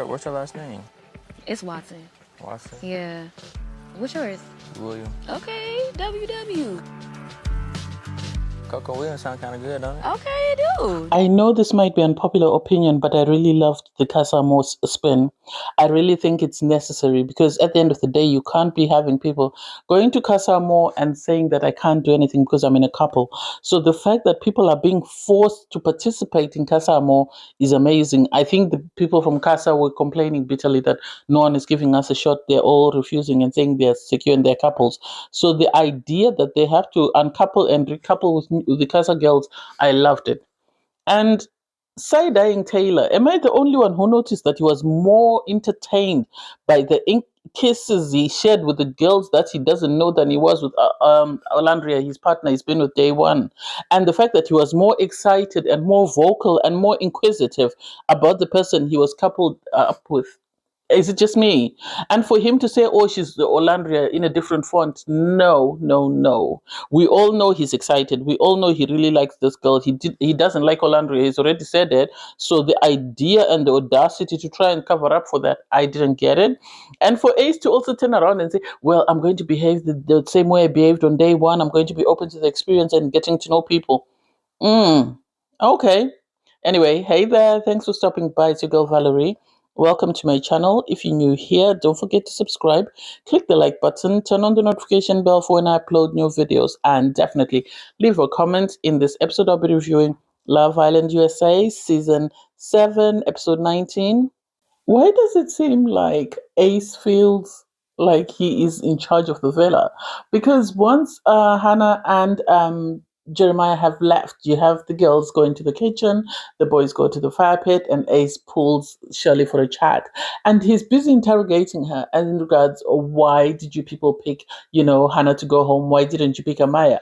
What's her last name? It's Watson. Watson? Yeah. What's yours? William. Okay, WW. Coco Williams sound kind of good, don't it? Okay, it do. I know this might be unpopular opinion, but I really loved the Casa Amor spin. I really think it's necessary because at the end of the day, you can't be having people going to Casa Amor and saying that I can't do anything because I'm in a couple. So the fact that people are being forced to participate in Casa Amor is amazing. I think the people from Casa were complaining bitterly that no one is giving us a shot. They're all refusing and saying they're secure in their couples. So the idea that they have to uncouple and recouple with the Casa girls, I loved it. And side-eyeing Taylor, am I the only one who noticed that he was more entertained by the kisses he shared with the girls that he doesn't know than he was with Olandrea, his partner he's been with day one? And the fact that he was more excited and more vocal and more inquisitive about the person he was coupled up with. Is it just me? And for him to say, oh, she's the Olandrea in a different font. No, no, no. We all know he's excited. We all know he really likes this girl. He doesn't like Olandrea. He's already said it. So the idea and the audacity to try and cover up for that, I didn't get it. And for Ace to also turn around and say, well, I'm going to behave the same way I behaved on day one. I'm going to be open to the experience and getting to know people. Okay. Anyway, hey there. Thanks for stopping by. It's your girl Valerie. Welcome to my channel. If you're new here, don't forget to subscribe, click the like button, turn on the notification bell for when I upload new videos, and definitely leave a comment. In this episode, I'll be reviewing Love Island USA Season 7, Episode 19. Why does it seem like Ace feels like he is in charge of the villa? Because once Hannah and Jeremiah have left, you have the girls going to the kitchen, the boys go to the fire pit, and Ace pulls Shirley for a chat. And he's busy interrogating her as in regards, why did you people pick, Hannah to go home? Why didn't you pick Amaya?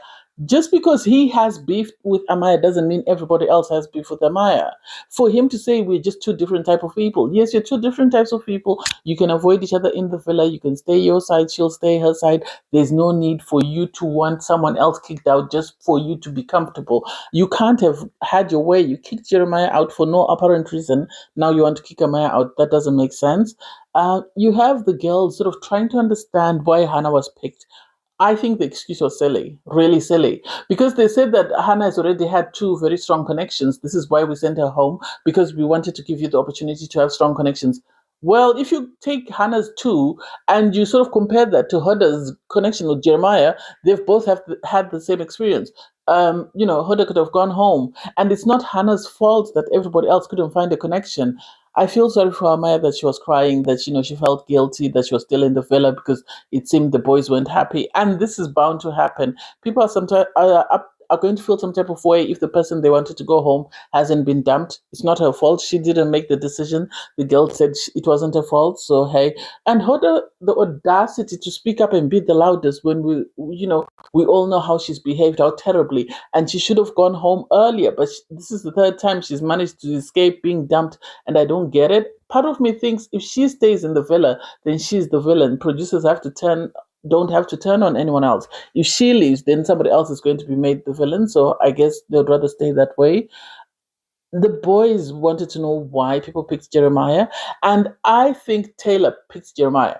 Just because he has beef with Amaya doesn't mean everybody else has beef with Amaya. For him to say we're just two different type of people. Yes, you're two different types of people. You can avoid each other in the villa. You can stay your side. She'll stay her side. There's no need for you to want someone else kicked out just for you to be comfortable. You can't have had your way. You kicked Jeremiah out for no apparent reason. Now you want to kick Amaya out. That doesn't make sense. You have the girls sort of trying to understand why Hannah was picked. I think the excuse was silly, really silly, because they said that Hannah has already had two very strong connections. This is why we sent her home, because we wanted to give you the opportunity to have strong connections. Well, if you take Hannah's two and you sort of compare that to Huda's connection with Jeremiah, they've both had the same experience. Huda could have gone home, and it's not Hannah's fault that everybody else couldn't find a connection. I feel sorry for Amaya that she was crying, that she felt guilty that she was still in the villa because it seemed the boys weren't happy, and this is bound to happen. People are sometimes are going to feel some type of way if the person they wanted to go home hasn't been dumped. It's not her fault. She didn't make the decision. The girl said it wasn't her fault. So hey, and Hoda, the audacity to speak up and be the loudest when we all know how she's behaved, how terribly, and she should have gone home earlier. But this is the third time she's managed to escape being dumped, and I don't get it. Part of me thinks if she stays in the villa, then she's the villain. Producers don't have to turn on anyone else. If she leaves, then somebody else is going to be made the villain. So I guess they'd rather stay that way. The boys wanted to know why people picked Jeremiah, and I think Taylor picked Jeremiah.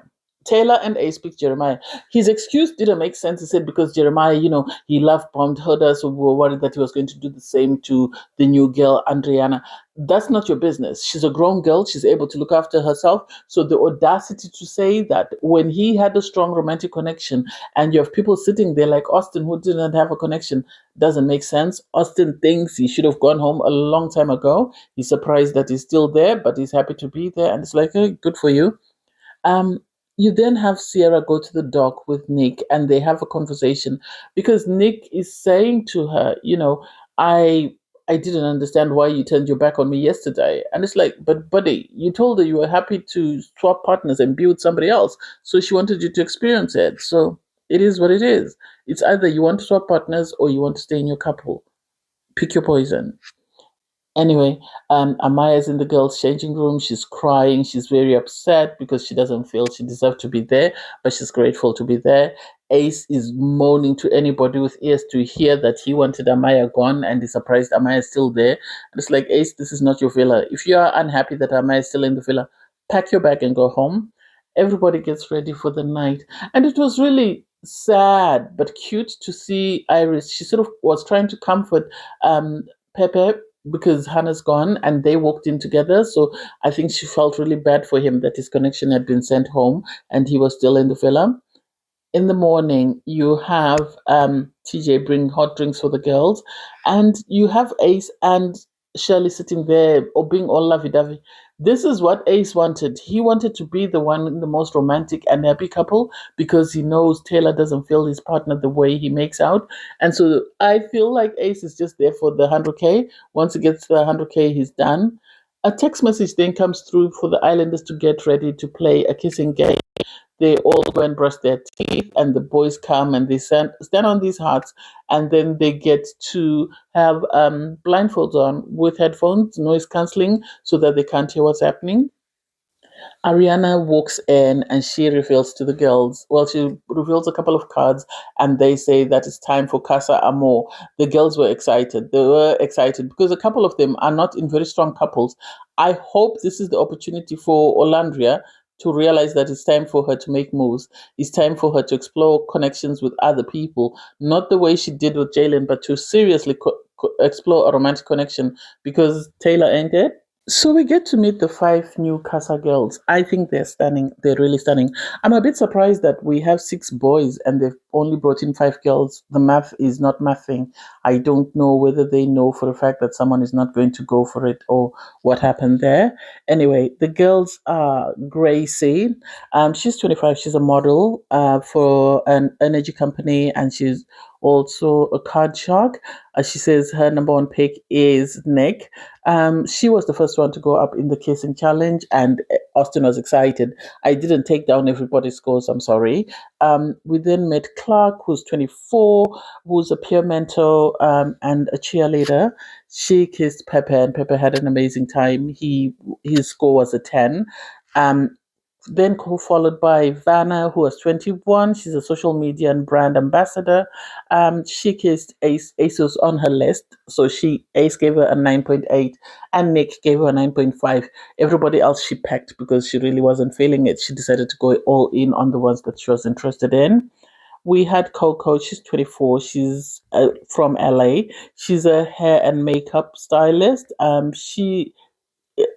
Taylor and Ace picked Jeremiah. His excuse didn't make sense. He said because Jeremiah, he love bombed Huda, so we were worried that he was going to do the same to the new girl, Andriana. That's not your business. She's a grown girl. She's able to look after herself. So the audacity to say that when he had a strong romantic connection and you have people sitting there like Austin who didn't have a connection doesn't make sense. Austin thinks he should have gone home a long time ago. He's surprised that he's still there, but he's happy to be there. And it's like, hey, good for you. You then have Sierra go to the dock with Nick and they have a conversation because Nick is saying to her, I didn't understand why you turned your back on me yesterday. And it's like, but buddy, you told her you were happy to swap partners and be with somebody else. So she wanted you to experience it. So it is what it is. It's either you want to swap partners or you want to stay in your couple. Pick your poison. Anyway, Amaya's in the girls' changing room. She's crying. She's very upset because she doesn't feel she deserves to be there, but she's grateful to be there. Ace is moaning to anybody with ears to hear that he wanted Amaya gone and is surprised Amaya is still there. And it's like, Ace, this is not your villa. If you are unhappy that Amaya is still in the villa, pack your bag and go home. Everybody gets ready for the night. And it was really sad but cute to see Iris. She sort of was trying to comfort Pepe because Hannah's gone and they walked in together. So I think she felt really bad for him that his connection had been sent home and he was still in the villa. In the morning, you have TJ bring hot drinks for the girls, and you have Ace and Shirley sitting there or being all lovey-dovey. This is what Ace wanted. He wanted to be the one, the most romantic and happy couple because he knows Taylor doesn't feel his partner the way he makes out. And so I feel like Ace is just there for the 100K. Once he gets the 100K, he's done. A text message then comes through for the Islanders to get ready to play a kissing game. They all go and brush their teeth, and the boys come and they stand on these huts, and then they get to have blindfolds on with headphones, noise cancelling, so that they can't hear what's happening. Ariana walks in and she reveals to the girls, well, she reveals a couple of cards and they say that it's time for Casa Amor. The girls were excited. They were excited because a couple of them are not in very strong couples. I hope this is the opportunity for Olandrea to realize that it's time for her to make moves. It's time for her to explore connections with other people, not the way she did with Jalen, but to seriously explore a romantic connection because Taylor ain't it. So we get to meet the five new Casa girls. I think they're stunning. They're really stunning. I'm a bit surprised that we have six boys and they've only brought in five girls. The math is not mathing. I don't know whether they know for a fact that someone is not going to go for it or what happened there. Anyway, the girls are Gracie. She's 25. She's a model for an energy company and she's also a card shark. She says her number one pick is Nick. She was the first one to go up in the kissing challenge, and Austin was excited. I didn't take down everybody's scores, I'm sorry. We then met Clark, who's 24, who's a peer mentor and a cheerleader. She kissed Pepe, and Pepe had an amazing time. His score was a 10. Then followed by Vanna, who was 21. She's a social media and brand ambassador. She kissed Ace. Ace was on her list. So Ace gave her a 9.8 and Nick gave her a 9.5. Everybody else she packed because she really wasn't feeling it. She decided to go all in on the ones that she was interested in. We had Coco. She's 24. She's from LA. She's a hair and makeup stylist. She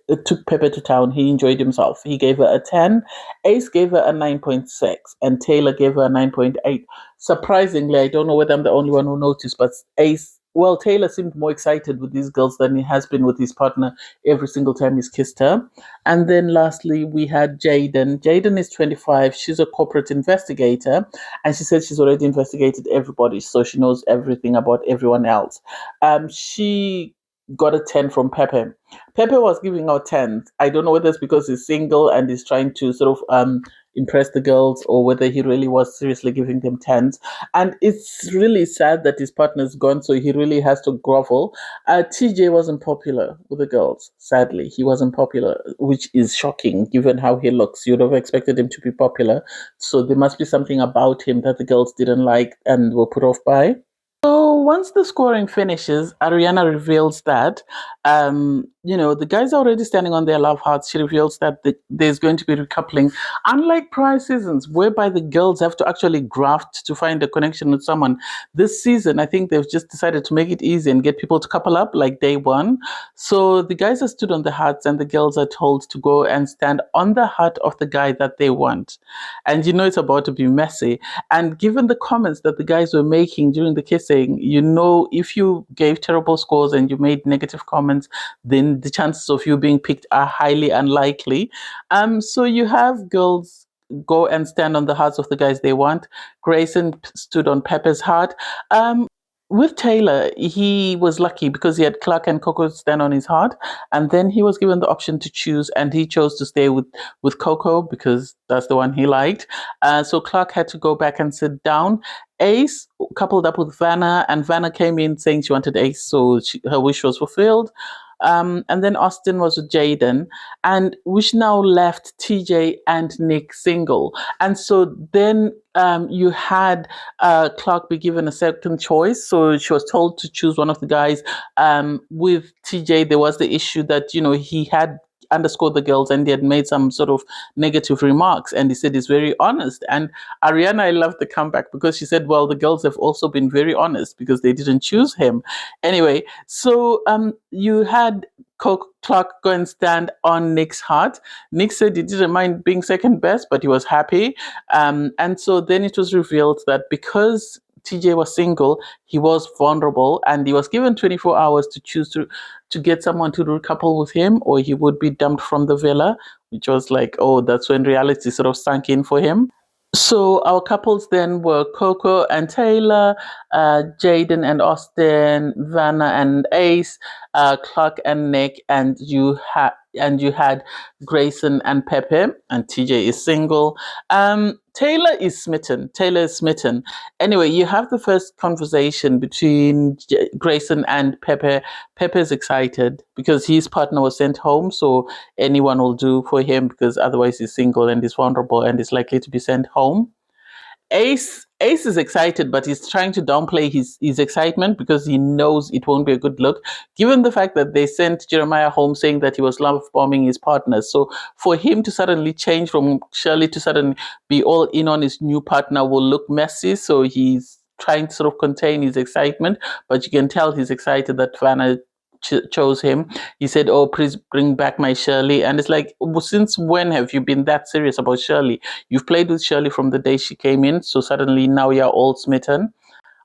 it took Pepe to town. He enjoyed himself. He gave her a 10. Ace gave her a 9.6 and Taylor gave her a 9.8. Surprisingly, I don't know whether I'm the only one who noticed, but Taylor seemed more excited with these girls than he has been with his partner every single time he's kissed her. And then lastly, we had Jaden. Jaden is 25. She's a corporate investigator and she said she's already investigated everybody, so she knows everything about everyone else. She got a 10 from Pepe. Pepe was giving out 10s. I don't know whether it's because he's single and he's trying to sort of impress the girls or whether he really was seriously giving them 10s. And it's really sad that his partner's gone, so he really has to grovel. TJ wasn't popular with the girls. Sadly, he wasn't popular, which is shocking given how he looks. You'd have expected him to be popular. So there must be something about him that the girls didn't like and were put off by. So once the scoring finishes, Ariana reveals that, the guys are already standing on their love hearts. She reveals that there's going to be recoupling, unlike prior seasons, whereby the girls have to actually graft to find a connection with someone. This season, I think they've just decided to make it easy and get people to couple up like day one. So the guys are stood on the hearts and the girls are told to go and stand on the heart of the guy that they want. And it's about to be messy. And given the comments that the guys were making during the kissing, if you gave terrible scores and you made negative comments, then the chances of you being picked are highly unlikely. So you have girls go and stand on the hearts of the guys they want. Grayson stood on Pepper's heart. With Taylor, he was lucky because he had Clark and Coco stand on his heart, and then he was given the option to choose, and he chose to stay with Coco because that's the one he liked. So Clark had to go back and sit down. Ace coupled up with Vanna, and Vanna came in saying she wanted Ace, so her wish was fulfilled. And then Austin was with Jaden, and which now left TJ and Nick single. And so then you had Clark be given a second choice. So she was told to choose one of the guys. With TJ, there was the issue that, he had underscored the girls and he had made some sort of negative remarks. And he said he's very honest. And Ariana, I loved the comeback because she said, well, the girls have also been very honest because they didn't choose him. Anyway, so you had Clark go and stand on Nick's heart. Nick said he didn't mind being second best, but he was happy. And so then it was revealed that because TJ was single, he was vulnerable, and he was given 24 hours to choose to get someone to recouple with him, or he would be dumped from the villa, which was like, oh, that's when reality sort of sank in for him. So our couples then were Coco and Taylor, Jaden and Austin, Vanna and Ace, Clark and Nick, and you had Grayson and Pepe, and TJ is single. Taylor is smitten. Taylor is smitten. Anyway, you have the first conversation between Grayson and Pepe. Pepe is excited because his partner was sent home, so anyone will do for him because otherwise he's single and he's vulnerable and is likely to be sent home. Ace is excited, but he's trying to downplay his excitement because he knows it won't be a good look, given the fact that they sent Jeremiah home saying that he was love bombing his partner. So for him to suddenly change from Shirley to suddenly be all in on his new partner will look messy. So he's trying to sort of contain his excitement, but you can tell he's excited that Vanna chose him. He said, oh, please bring back my Shirley. And it's like, well, since when have you been that serious about Shirley? You've played with Shirley from the day she came in, so suddenly now you're all smitten.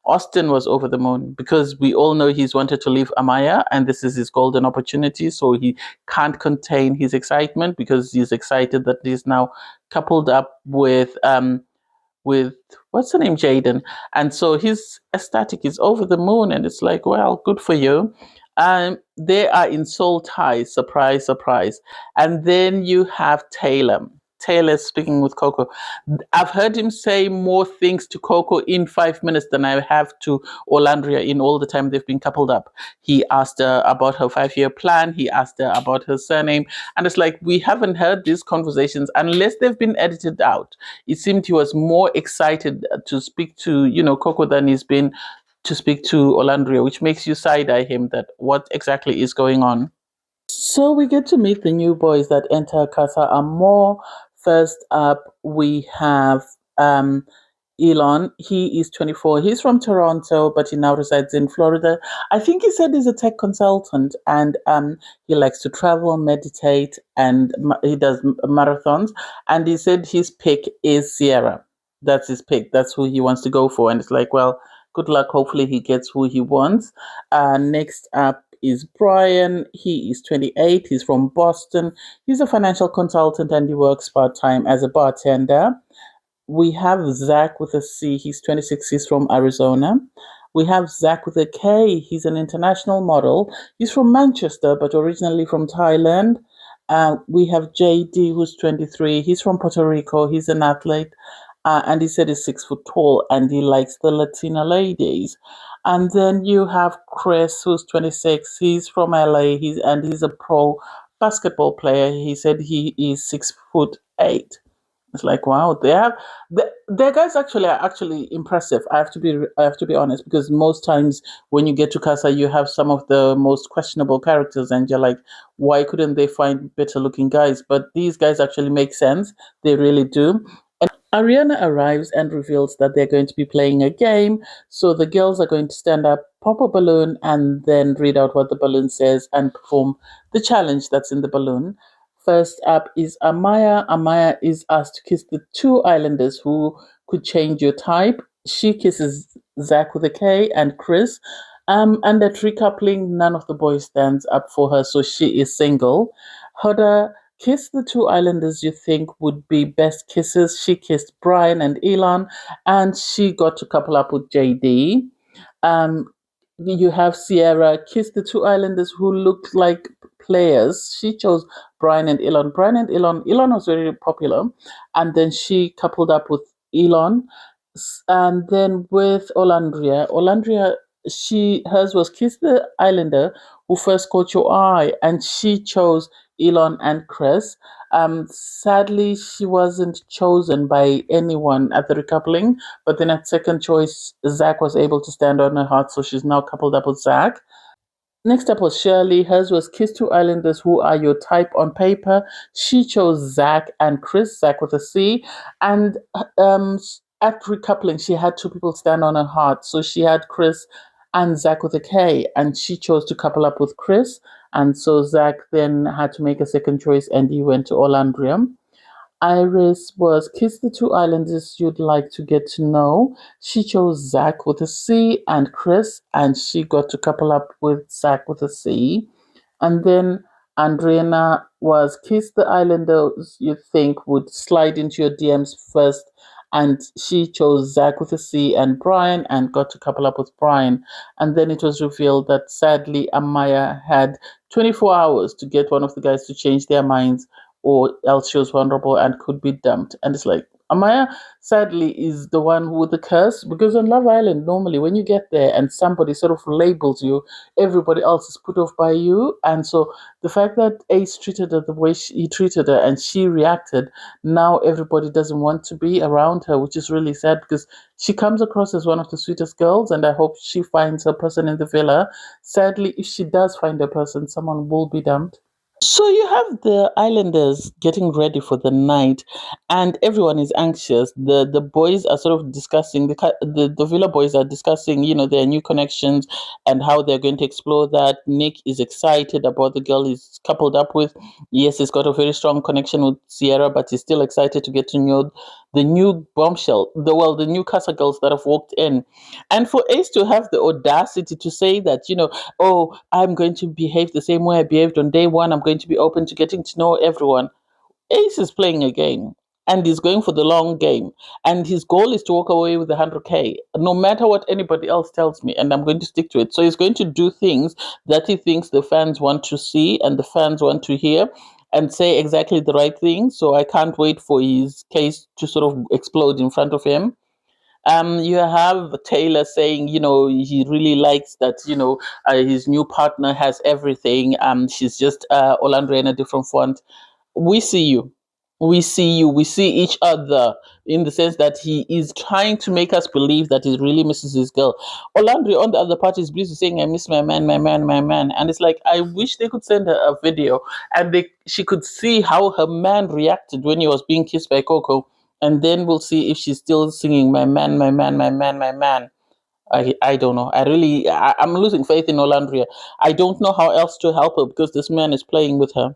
Austin was over the moon because we all know he's wanted to leave Amaya, and this is his golden opportunity. So he can't contain his excitement because he's excited that he's now coupled up with what's her name, Jaden. And so his ecstatic is over the moon, and it's like, well, good for you. They are in soul ties, surprise, surprise. And then you have Taylor. Taylor speaking with Coco. I've heard him say more things to Coco in 5 minutes than I have to Olandrea in all the time they've been coupled up. He asked her about her 5-year plan. He asked her about her surname. And it's like, we haven't heard these conversations unless they've been edited out. It seemed he was more excited to speak to, Coco than he's been to speak to Olandrea, which makes you side-eye him that what exactly is going on. So we get to meet the new boys that enter Casa Amor. First up, we have Elon. He is 24. He's from Toronto, but he now resides in Florida. I think he said he's a tech consultant, and he likes to travel, meditate, and he does marathons. And he said his pick is Sierra. That's his pick. That's who he wants to go for. And it's like, well, good luck. Hopefully he gets who he wants. Next up is Brian. He is 28. He's from Boston. He's a financial consultant and he works part-time as a bartender. We have Zach with a C. He's 26. He's from Arizona. We have Zach with a K. He's an international model. He's from Manchester, but originally from Thailand. We have JD, who's 23. He's from Puerto Rico. He's an athlete. And he said he's 6 foot tall and he likes the Latina ladies. And then you have Chris, who's 26. He's from LA. He's a pro basketball player. He said he is 6'8". It's like, wow, their guys are actually impressive. I have to be honest, because most times when you get to Casa, you have some of the most questionable characters, and you're like, why couldn't they find better looking guys? But these guys actually make sense. They really do. Ariana arrives and reveals that they're going to be playing a game. So the girls are going to stand up, pop a balloon, and then read out what the balloon says and perform the challenge that's in the balloon. First up is Amaya. Amaya is asked to kiss the 2 islanders who could change your type. She kisses Zach with a K and Chris. And at recoupling, none of the boys stands up for her, so she is single. Hoda, kiss the 2 islanders you think would be best kisses. She kissed Brian and Elon, and she got to couple up with JD. You have Sierra, kiss the 2 islanders who look like players. She chose Brian and Elon. Elon was very popular, and then she coupled up with Elon. And then with Olandrea, hers was kiss the islander who first caught your eye, and she chose Elon and Chris. Sadly, she wasn't chosen by anyone at the recoupling, but then at second choice, Zach was able to stand on her heart, so she's now coupled up with Zach. Next up was Shirley. Hers was Kiss Two Islanders Who Are Your Type on Paper. She chose Zach and Chris, Zach with a C. And at Recoupling, she had two people stand on her heart. So she had Chris and Zach with a K, and she chose to couple up with Chris. And so Zach then had to make a second choice, and he went to Olandrea. Iris was Kiss the Two Islanders You'd Like to Get to Know. She chose Zach with a C and Chris, and she got to couple up with Zach with a C. And then Andreana was Kiss the Islanders You Think Would Slide into Your DMs First, and she chose Zach with a C and Brian, and got to couple up with Brian. And then it was revealed that sadly Amaya had 24 hours to get one of the guys to change their minds, or else she was vulnerable and could be dumped. And it's like, Amaya sadly is the one with the curse, because on Love Island, normally when you get there and somebody sort of labels you, everybody else is put off by you. And so the fact that Ace treated her the way he treated her and she reacted, now everybody doesn't want to be around her, which is really sad, because she comes across as one of the sweetest girls, and I hope she finds her person in the villa. Sadly, if she does find her person, someone will be dumped. So you have the islanders getting ready for the night, and everyone is anxious. The boys are sort of discussing the villa boys are discussing, their new connections and how they're going to explore that. Nick is excited about the girl he's coupled up with. Yes, he's got a very strong connection with Sierra, but he's still excited to get to know the new bombshell, the new Casa girls that have walked in, and for Ace to have the audacity to say that, oh, I'm going to behave the same way I behaved on day one. I'm going to be open to getting to know everyone. Ace is playing a game, and he's going for the long game. And his goal is to walk away with 100K, no matter what anybody else tells me, and I'm going to stick to it. So he's going to do things that he thinks the fans want to see and the fans want to hear, and say exactly the right thing. So I can't wait for his case to sort of explode in front of him. You have Taylor saying, he really likes that, his new partner has everything. She's just Olandrea in a different font. We see you. We see you. We see each other, in the sense that he is trying to make us believe that he really misses his girl. Olandrea, on the other part, is busy saying, I miss my man, my man, my man. And it's like, I wish they could send her a video, and she could see how her man reacted when he was being kissed by Coco. And then we'll see if she's still singing my man, my man, my man, my man. I don't know. I'm losing faith in Olandrea. I don't know how else to help her, because this man is playing with her.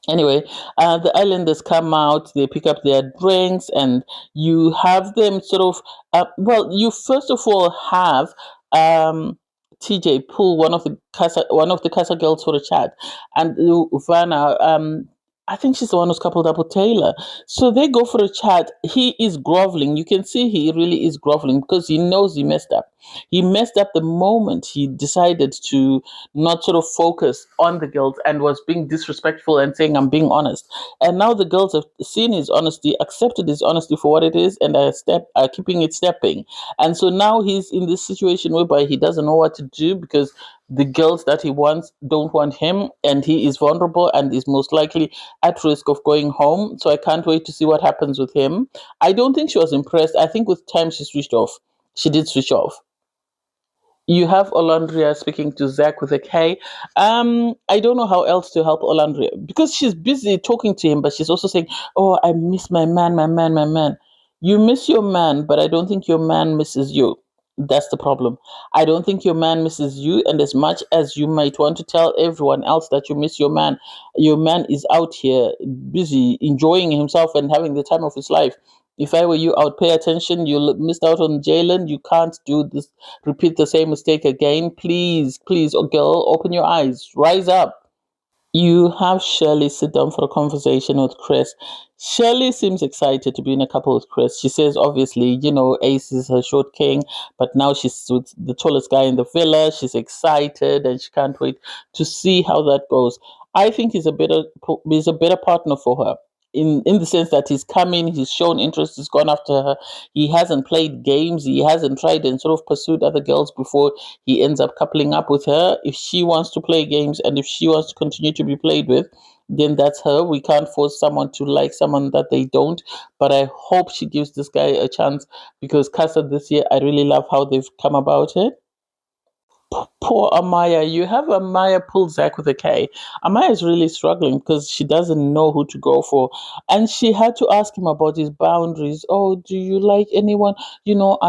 Anyway, the islanders come out, they pick up their drinks, and you have them sort of, you first of all have TJ pull one of the Casa girls for a chat, and Vanna, I think she's the one who's coupled up with Taylor. So they go for a chat. He is groveling. You can see he really is groveling, because he knows he messed up. He messed up the moment he decided to not sort of focus on the girls and was being disrespectful and saying, I'm being honest. And now the girls have seen his honesty, accepted his honesty for what it is, and are keeping it stepping. And so now he's in this situation whereby he doesn't know what to do, because the girls that he wants don't want him, and he is vulnerable and is most likely at risk of going home. So I can't wait to see what happens with him. I don't think she was impressed. I think with time she switched off. She did switch off. You have Olandrea speaking to Zach with a K. I don't know how else to help Olandrea, because she's busy talking to him, but she's also saying, oh, I miss my man, my man, my man. You miss your man, but I don't think your man misses you. That's the problem. I don't think your man misses you. And as much as you might want to tell everyone else that you miss your man is out here busy enjoying himself and having the time of his life. If I were you, I would pay attention. You missed out on Jalen. You can't do this, repeat the same mistake again. Please, please, oh girl, open your eyes. Rise up. You have Shirley sit down for a conversation with Chris. Shirley seems excited to be in a couple with Chris. She says, obviously, Ace is her short king, but now she's with the tallest guy in the villa. She's excited and she can't wait to see how that goes. I think he's a better partner for her. In the sense that he's come in, he's shown interest, he's gone after her. He hasn't played games, he hasn't tried and sort of pursued other girls before he ends up coupling up with her. If she wants to play games and if she wants to continue to be played with, then that's her. We can't force someone to like someone that they don't. But I hope she gives this guy a chance, because Casa this year, I really love how they've come about it. Poor Amaya. You have Amaya pull Zach with a K. Amaya is really struggling because she doesn't know who to go for. And she had to ask him about his boundaries. Oh, do you like anyone? You know,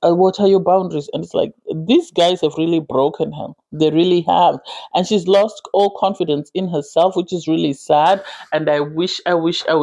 what are your boundaries? And it's like, these guys have really broken her. They really have. And she's lost all confidence in herself, which is really sad. And I wish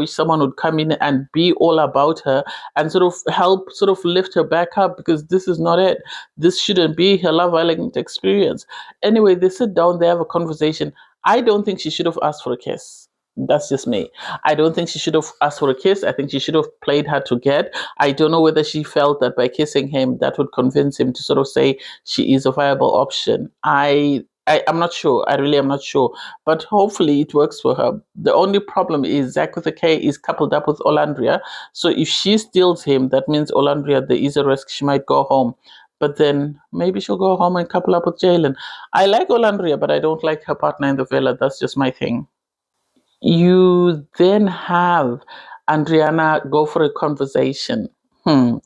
someone would come in and be all about her and sort of help sort of lift her back up, because this is not it. This shouldn't be her Love Island experience. Anyway, they sit down, they have a conversation. I don't think she should have asked for a kiss. That's just me. I don't think she should have asked for a kiss. I think she should have played hard to get. I don't know whether she felt that by kissing him, that would convince him to sort of say she is a viable option. I'm not sure. I really am not sure. But hopefully it works for her. The only problem is Zach with a K is coupled up with Olandrea. So if she steals him, that means Olandrea, there is a risk she might go home. But then maybe she'll go home and couple up with Jalen. I like Olandrea, but I don't like her partner in the villa. That's just my thing. You then have Andriana go for a conversation. Hmm.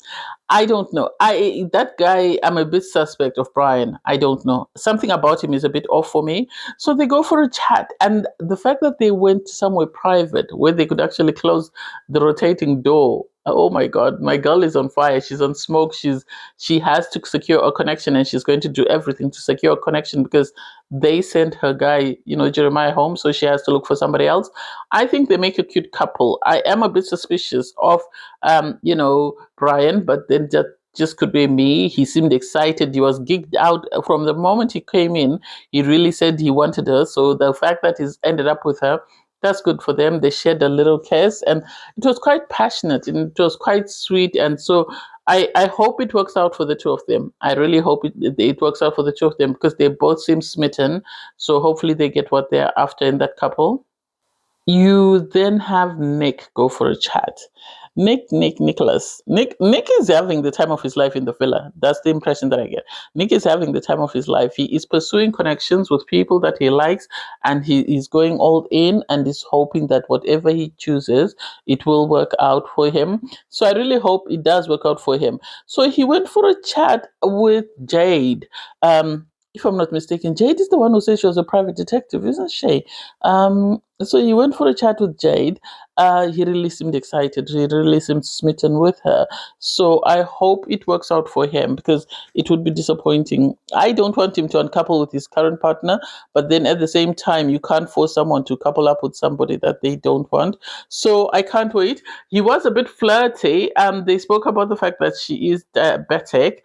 I don't know. That guy, I'm a bit suspect of Brian. I don't know. Something about him is a bit off for me. So they go for a chat, and the fact that they went somewhere private where they could actually close the rotating door. Oh my God, my girl is on fire. She's on smoke. She has to secure a connection, and she's going to do everything to secure a connection because they sent her guy, Jeremiah, home, so she has to look for somebody else. I think they make a cute couple. I am a bit suspicious of, Brian, but then just could be me. He seemed excited. He was geeked out from the moment he came in. He really said he wanted her. So the fact that he's ended up with her, that's good for them. They shared a little kiss, and it was quite passionate and it was quite sweet. And so I hope it works out for the two of them. I really hope it works out for the two of them because they both seem smitten. So hopefully they get what they're after in that couple. You then have Nick go for a chat. Nicholas. Nick is having the time of his life in the villa. That's the impression that I get. Nick is having the time of his life. He is pursuing connections with people that he likes, and he is going all in and is hoping that whatever he chooses, it will work out for him. So I really hope it does work out for him. So he went for a chat with Jade. If I'm not mistaken, Jade is the one who says she was a private detective, isn't she? So he went for a chat with Jade. He really seemed excited. He really seemed smitten with her. So I hope it works out for him because it would be disappointing. I don't want him to uncouple with his current partner, but then at the same time, you can't force someone to couple up with somebody that they don't want. So I can't wait. He was a bit flirty. They spoke about the fact that she is diabetic.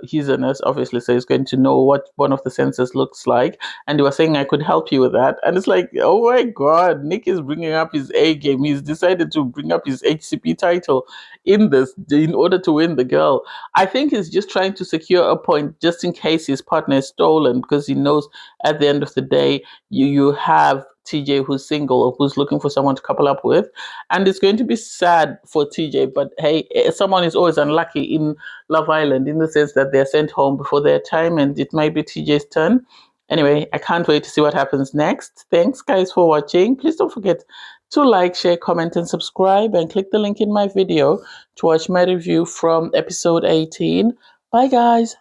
He's a nurse, obviously, so he's going to know what one of the sensors looks like. And he was saying, I could help you with that. And it's like, oh my God, Nick is bringing up his A game. He's decided to bring up his HCP title in order to win the girl. I think he's just trying to secure a point just in case his partner is stolen, because he knows at the end of the day, you have TJ who's single or who's looking for someone to couple up with. And it's going to be sad for TJ, but hey, someone is always unlucky in Love Island in the sense that they're sent home before their time, and it might be TJ's turn. Anyway, I can't wait to see what happens next. Thanks, guys, for watching. Please don't forget to like, share, comment, and subscribe, and click the link in my video to watch my review from episode 18. Bye, guys.